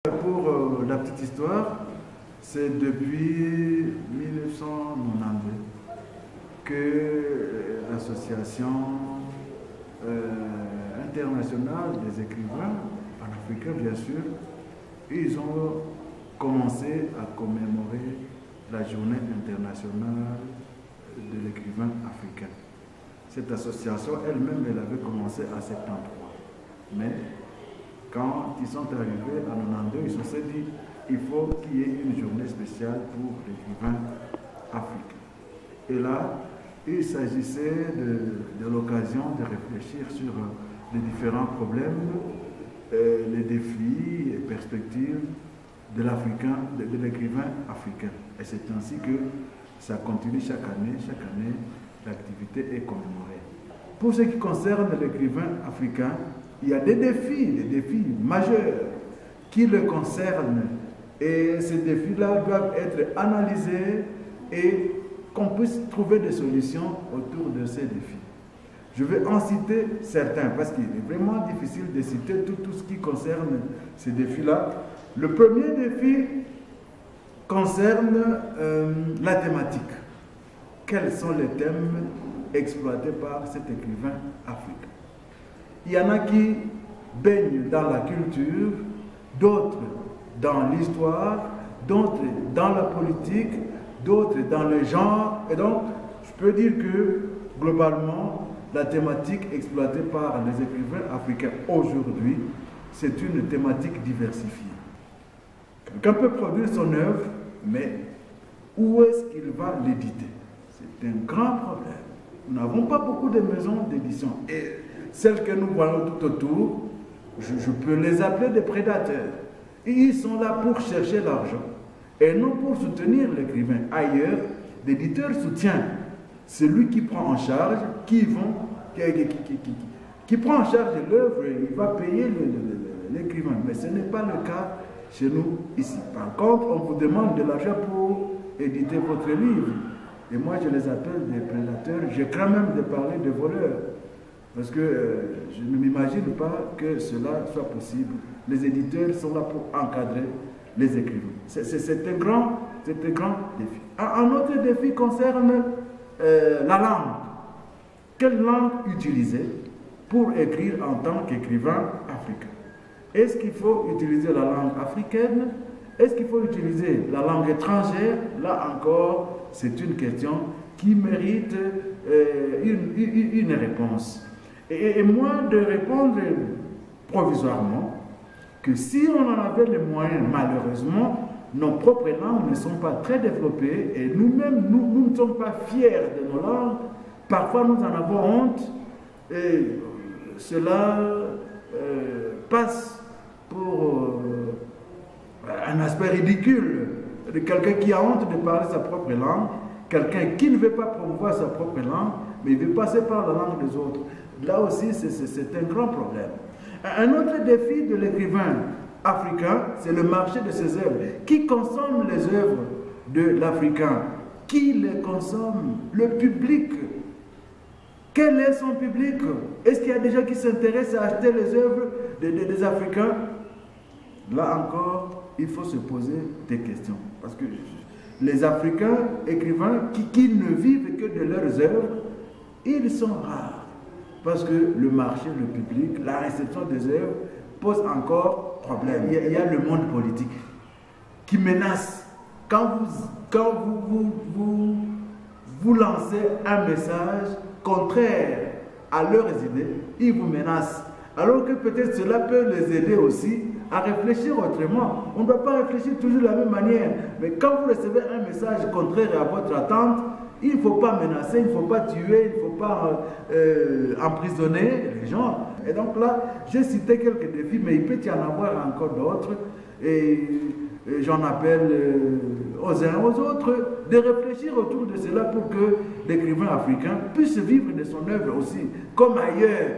Pour la petite histoire, c'est depuis 1992 que l'association internationale des écrivains, panafricains bien sûr, ils ont commencé à commémorer la journée internationale de l'écrivain africain. Cette association elle-même, elle avait commencé à 73. Mais quand ils sont arrivés en 92, ils se sont dit il faut qu'il y ait une journée spéciale pour l'écrivain africain. Et là, il s'agissait de l'occasion de réfléchir sur les différents problèmes, les défis et perspectives de l'écrivain africain. Et c'est ainsi que ça continue chaque année, l'activité est commémorée. Pour ce qui concerne l'écrivain africain, il y a des défis majeurs qui le concernent. Et ces défis-là doivent être analysés et qu'on puisse trouver des solutions autour de ces défis. Je vais en citer certains parce qu'il est vraiment difficile de citer tout ce qui concerne ces défis-là. Le premier défi concerne la thématique. Quels sont les thèmes exploités par cet écrivain africain? Il y en a qui baignent dans la culture, d'autres dans l'histoire, d'autres dans la politique, d'autres dans le genre. Et donc, je peux dire que, globalement, la thématique exploitée par les écrivains africains aujourd'hui, c'est une thématique diversifiée. Quelqu'un peut produire son œuvre, mais où est-ce qu'il va l'éditer? C'est un grand problème. Nous n'avons pas beaucoup de maisons d'édition. Et celles que nous voyons tout autour, je peux les appeler des prédateurs. Et ils sont là pour chercher l'argent et non pour soutenir l'écrivain. Ailleurs, l'éditeur soutient celui qui prend en charge, qui prend en charge l'œuvre, il va payer l'écrivain. Mais ce n'est pas le cas chez nous ici. Par contre, on vous demande de l'argent pour éditer votre livre. Et moi, je les appelle des prédateurs. Je crains même de parler de voleurs. Parce que je ne m'imagine pas que cela soit possible. Les éditeurs sont là pour encadrer les écrivains. C'est un grand défi. Un autre défi concerne la langue. Quelle langue utiliser pour écrire en tant qu'écrivain africain? Est-ce qu'il faut utiliser la langue africaine? Est-ce qu'il faut utiliser la langue étrangère? Là encore, c'est une question qui mérite une réponse. Et moi, de répondre provisoirement que si on en avait les moyens, malheureusement, nos propres langues ne sont pas très développées et nous-mêmes, nous ne sommes pas fiers de nos langues. Parfois, nous en avons honte et cela passe pour un aspect ridicule de quelqu'un qui a honte de parler sa propre langue, quelqu'un qui ne veut pas promouvoir sa propre langue, mais il veut passer par la langue des autres. Là aussi, c'est un grand problème. Un autre défi de l'écrivain africain, c'est le marché de ses œuvres. Qui consomme les œuvres de l'Africain? Qui les consomme? Le public. Quel est son public? Est-ce qu'il y a des gens qui s'intéressent à acheter les œuvres des Africains? Là encore, il faut se poser des questions. Parce que les Africains écrivains qui ne vivent que de leurs œuvres, ils sont rares. Parce que le marché, le public, la réception des œuvres pose encore problème. Il y a le monde politique qui menace. Quand vous lancez un message contraire à leurs idées, ils vous menacent. Alors que peut-être cela peut les aider aussi à réfléchir autrement. On ne doit pas réfléchir toujours de la même manière. Mais quand vous recevez un message contraire à votre attente, il ne faut pas menacer, il ne faut pas tuer, il ne faut pas emprisonner les gens. Et donc là, j'ai cité quelques défis, mais il peut y en avoir encore d'autres. Et j'en appelle aux uns aux autres de réfléchir autour de cela pour que l'écrivain africain puisse vivre de son œuvre aussi, comme ailleurs.